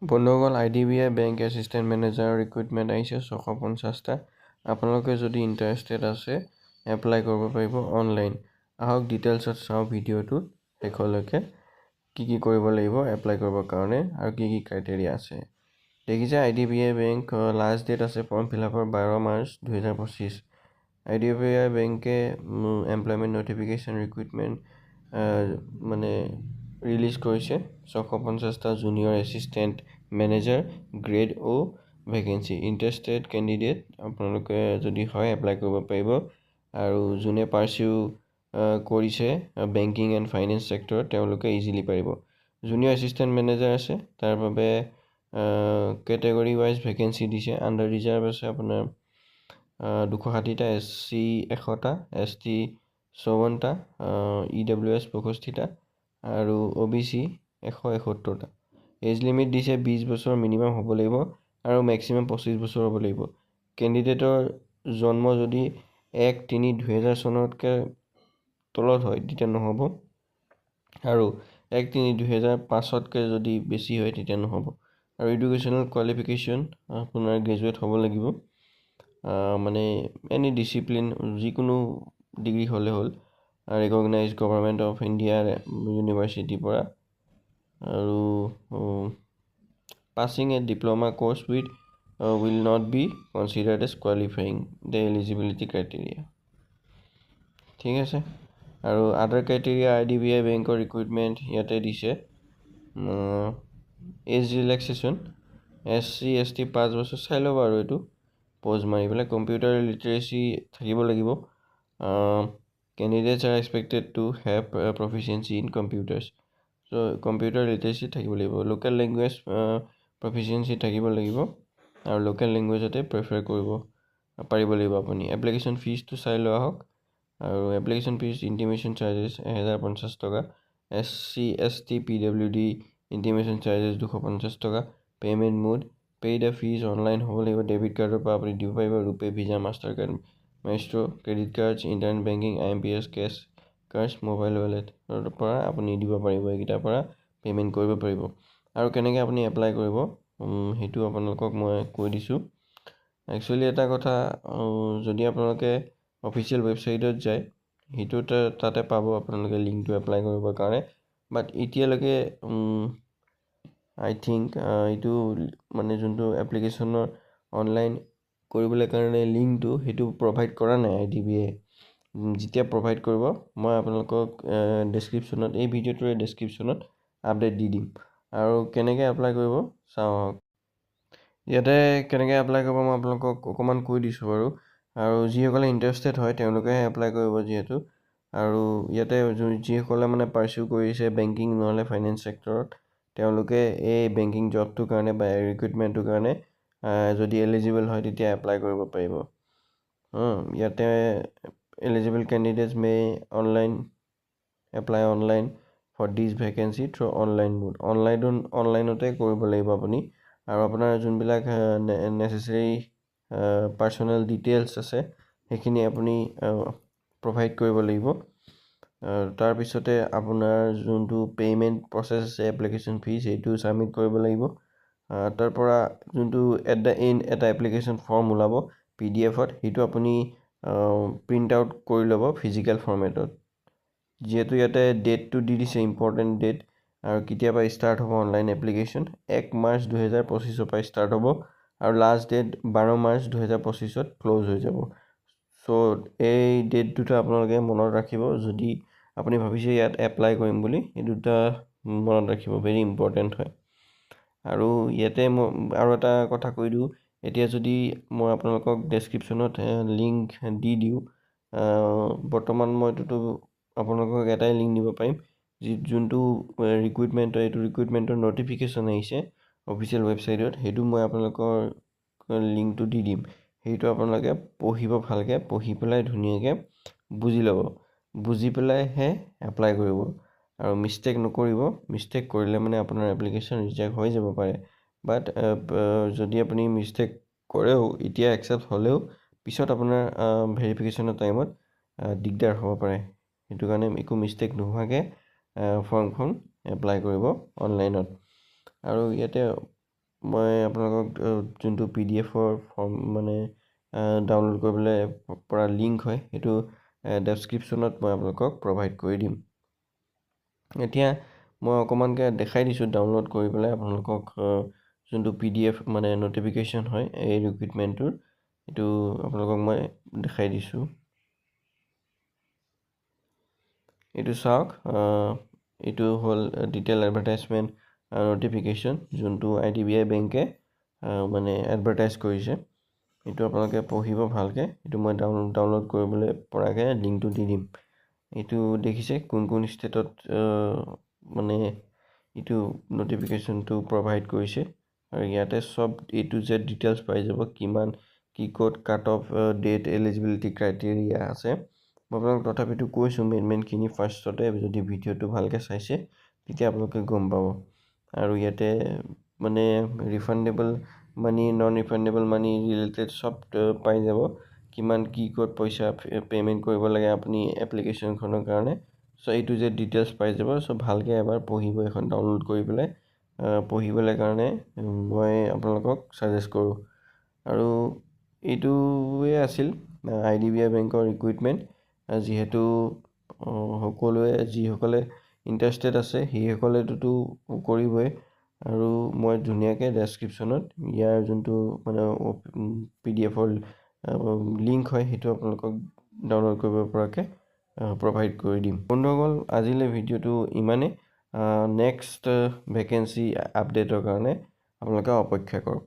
বন্ধুসকল IDBI bank assistant মেনেজাৰৰ recruitment আহিছে 650টা। আপোনালোকে যদি ইণ্টাৰেষ্টেড আছে এপ্লাই কৰিব পাৰিব অনলাইন। আহক ডিটেইলছত চাওঁ ভিডিঅ'টোত শেষলৈকে কি কৰিব লাগিব এপ্লাই কৰিবৰ কাৰণে আৰু কি ক্ৰাইটেৰিয়া আছে। দেখিছে IDBI বেংক লাষ্ট ডেট আছে ফৰ্ম ফিলআপৰ 12 মাৰ্চ 2025। IDBI বেংকে এমপ্লয়মেণ্ট নটিফিকেশ্যন ৰিক্ৰুইটমেণ্ট মানে ৰিলিজ কৰিছে 650টা junior assistant manager grade O vacancy. Interested candidate আপোনালোকে যদি হয় এপ্লাই কৰিব পাৰিব আৰু যোনে পাৰ্চিউ কৰিছে বেংকিং এণ্ড ফাইনেন্স ছেক্টৰত তেওঁলোকে ইজিলি পাৰিব। জুনিয়ৰ এছিষ্টেণ্ট মেনেজাৰ আছে তাৰ বাবে কেটেগৰী ৱাইজ ভেকেঞ্চি দিছে। আণ্ডাৰ ৰিজাৰ্ভ আছে আপোনাৰ 260টা, SC 100টা, ST 54টা, EWS 65টা আৰু OBC 171টা। এজ লিমিট দিছে 20 বছৰ মিনিমাম হ'ব লাগিব আৰু মেক্সিমাম 25 বছৰ হ'ব লাগিব। কেণ্ডিডেটৰ জন্ম যদি 1-3-2000 চনতকৈ তলত হয় তেতিয়া নহ'ব আৰু 1-3-2005তকৈ যদি বেছি হয় তেতিয়া নহ'ব। আৰু এডুকেশ্যনেল কোৱালিফিকেশ্যন আপোনাৰ গ্ৰেজুৱেট হ'ব লাগিব, মানে এনি ডিচিপ্লিন যিকোনো ডিগ্ৰী হ'লে হ'ল, ৰিকগনাইজ গভৰ্ণমেণ্ট অফ ইণ্ডিয়া ইউনিভাৰ্চিটিৰ পৰা আৰু passing a diploma course with will not be considered as qualifying the eligibility criteria। ঠিক আছে। আৰু আদাৰ ক্ৰাইটেৰিয়া IDBI বেংকৰ ৰিক্ৰুইটমেণ্ট ইয়াতে দিছে। এজ ৰিলেক্সেশ্যন SC ST 5 বছৰ চাই ল'ব আৰু এইটো প'জ মাৰি পেলাই। কম্পিউটাৰ লিটাৰেচি থাকিব লাগিব। Candidates R expected to have proficiency in computers. So' computer লিটাৰেচি থাকিব লাগিব। লোকেল লেংগুৱেজ প্ৰফিচিয়েঞ্চি থাকিব লাগিব আৰু লোকেল লেংগুৱেজতে প্ৰিফাৰ কৰিব পাৰিব লাগিব আপুনি। এপ্লিকেশ্যন ফিজটো চাই লোৱা হওক আৰু এপ্লিকেশ্যন ফিজ ইণ্টিমেশ্যন চাৰ্জেছ 1050 টকা, SC ST PWD intimation charges 250 টকা। Payment mode pay' the fees online হ'ব লাগিব। ডেবিট কাৰ্ডৰ পৰা আপুনি দিব পাৰিব, RuPay, Visa, master card, Maestro, credit cards, internet banking, IMPS, cash cards, mobile ৱালেটৰ পৰা আপুনি দিব পাৰিব, এইকেইটাৰ পৰা পে'মেণ্ট কৰিব পাৰিব। আৰু কেনেকৈ আপুনি এপ্লাই কৰিব সেইটো আপোনালোকক মই কৈ দিছোঁ। একচুৱেলি এটা কথা, যদি আপোনালোকে অফিচিয়েল ৱেবছাইটত যায় সেইটো তাতে পাব আপোনালোকে লিংকটো এপ্লাই কৰিবৰ কাৰণে। বাট এতিয়ালৈকে আই থিংক এইটো মানে যোনটো এপ্লিকেশ্যনৰ অনলাইন কৰিবলৈ কাৰণে লিংকটো সেইটো প্ৰভাইড কৰা নাই IDBI। যেতিয়া প্ৰভাইড কৰিব মই আপোনালোকক ডেছক্ৰিপশ্যনত, এই ভিডিঅ'টোৰে ডেছক্ৰিপশ্যনত আপডেট দি দিম। আৰু কেনেকৈ এপ্লাই কৰিব চাওঁ আহক। ইয়াতে কেনেকৈ এপ্লাই কৰিব মই আপোনালোকক অকণমান কৈ দিছোঁ বাৰু। আৰু যিসকলে ইণ্টাৰেষ্টেড হয় তেওঁলোকেহে এপ্লাই কৰিব যিহেতু। আৰু ইয়াতে যিসকলে মানে পাৰ্চিউ কৰিছে বেংকিং নহ'লে ফাইনেন্স ছেক্টৰত তেওঁলোকে এই বেংকিং জবটোৰ কাৰণে বা ৰিক্ৰুইটমেণ্টটোৰ কাৰণে যদি এলিজিবল হয় তেতিয়া এপ্লাই কৰিব পাৰিব। ইয়াতে eligible candidates may apply online for this vacancy through online mode. অনলাইনতে কৰিব লাগিব আপুনি। আৰু আপোনাৰ যোনবিলাক নেচেচেৰী পাৰ্চনেল ডিটেইলছ আছে সেইখিনি আপুনি প্ৰভাইড কৰিব লাগিব। তাৰপিছতে আপোনাৰ যোনটো পে'মেণ্ট প্ৰচেছ আছে এপ্লিকেশ্যন ফিজ সেইটো ছাবমিট কৰিব লাগিব। তাৰ পৰা যোনটো এট দ্য এণ্ড এটা এপ্লিকেশ্যন ফৰ্ম ওলাব PDF-ত, সেইটো আপুনি প্ৰিণ্ট আউট কৰি ল'ব ফিজিকেল ফৰ্মেটত। যিহেতু ইয়াতে ডেটটো দি দিছে ইম্পৰ্টেণ্ট ডেট আৰু কেতিয়াবা ষ্টাৰ্ট হ'ব অনলাইন এপ্লিকেশ্যন 1 মাৰ্চ 2025 পৰা ষ্টাৰ্ট হ'ব আৰু লাষ্ট ডেট 12 মাৰ্চ 2025 ক্ল'জ হৈ যাব। চ' এই ডেট দুটা আপোনালোকে মনত ৰাখিব যদি আপুনি ভাবিছে ইয়াত এপ্লাই কৰিম বুলি। এই দুটা মনত ৰাখিব, ভেৰি ইম্পৰ্টেণ্ট হয়। আৰু ইয়াতে মই আৰু এটা কথা কৈ দিওঁ, এতিয়া যদি মই আপোনালোকক ডেছক্ৰিপশ্যনত লিংক দি দিওঁ, বৰ্তমান মইতো আপোনালোকক এটাই লিংক দিব পাৰিম যোনটো ৰিক্ৰুইটমেণ্টৰ এইটো ৰিক্ৰুইটমেণ্টৰ নটিফিকেশ্যন আহিছে অফিচিয়েল ৱেবছাইটত, সেইটো মই আপোনালোকৰ লিংকটো দি দিম। সেইটো আপোনালোকে পঢ়িব, ভালকৈ পঢ়ি পেলাই ধুনীয়াকৈ বুজি ল'ব, বুজি পেলাইহে এপ্লাই কৰিব আৰু মিষ্টেক নকৰিব। মিষ্টেক কৰিলে মানে আপোনাৰ এপ্লিকেশ্যন ৰিজেক্ট হৈ যাব পাৰে। বাট যদি আপুনি মিষ্টেক কৰেও এতিয়া একচেপ্ট হ'লেও পিছত আপোনাৰ ভেৰিফিকেশ্যনৰ টাইমত দিগদাৰ হ'ব পাৰে। সেইটো কাৰণে একো মিষ্টেক নোহোৱাকৈ ফৰ্মখন এপ্লাই কৰিব অনলাইনত। আৰু ইয়াতে মই আপোনালোকক যোনটো PDF-ৰ ফৰ্ম মানে ডাউনলোড কৰিবলৈ পৰা লিংক হয় সেইটো ডেছক্ৰিপশ্যনত মই আপোনালোকক প্ৰভাইড কৰি দিম। এতিয়া মই অকণমানকৈ দেখাই দিছোঁ ডাউনলোড কৰি পেলাই আপোনালোকক যোনটো PDF মানে নটিফিকেশ্যন হয় এই ৰিক্ৰুইটমেণ্টটোৰ এইটো আপোনালোকক মই দেখাই দিছোঁ। এইটো চাওক, এইটো হ'ল ডিটেইল এডভাৰটাইজমেণ্ট নটিফিকেশ্যন যোনটো IDBI বেংকে মানে এডভাৰটাইজ কৰিছে। এইটো আপোনালোকে পঢ়িব ভালকৈ। এইটো মই ডাউনলোড কৰিবলৈ পৰাকৈ লিংকটো দি দিম। এইটো দেখিছে কোন কোন ষ্টেটত মানে এইটো নটিফিকেশ্যনটো প্ৰভাইড কৰিছে আৰু ইয়াতে চব A to Z ডিটেইলছ পাই যাব, কিমান কি ক'ত cut off date eligibility criteria আছে। মই আপোনালোক তথাপিতো কৈছোঁ মেইনখিনি ফাৰ্ষ্টতে, যদি ভিডিঅ'টো ভালকৈ চাইছে তেতিয়া আপোনালোকে গম পাব। আৰু ইয়াতে মানে ৰিফাণ্ডেবল মানি, নন ৰিফাণ্ডেবল মানি ৰিলেটেড চব পাই যাব, কিমান কি ক'ত পইচা পে'মেণ্ট কৰিব লাগে আপুনি এপ্লিকেশ্যনখনৰ কাৰণে। চ' A to Z ডিটেইলছ পাই যাব। চ' ভালকৈ এবাৰ পঢ়িব, এখন ডাউনলোড কৰি পেলাই পঢ়িবলৈ কাৰণে মই আপোনালোকক ছাজেষ্ট কৰোঁ। আৰু এইটোৱে আছিল IDBI বেংকৰ ৰিক্ৰুইটমেণ্ট। যিহেতু সকলোৱে যিসকলে ইণ্টাৰেষ্টেড আছে সেইসকলেতো কৰিবই। আৰু মই ধুনীয়াকৈ ডেছক্ৰিপশ্যনত ইয়াৰ যোনটো মানে PDF-ৰ লিংক হয় সেইটো আপোনালোকক ডাউনলোড কৰিব পৰাকৈ প্ৰভাইড কৰি দিম। বন্ধুসকল, আজিলৈ ভিডিঅ'টো ইমানেই। নেক্সট ভেকেঞ্চি আপডেটৰ কাৰণে আপোনালোকে অপেক্ষা কৰক।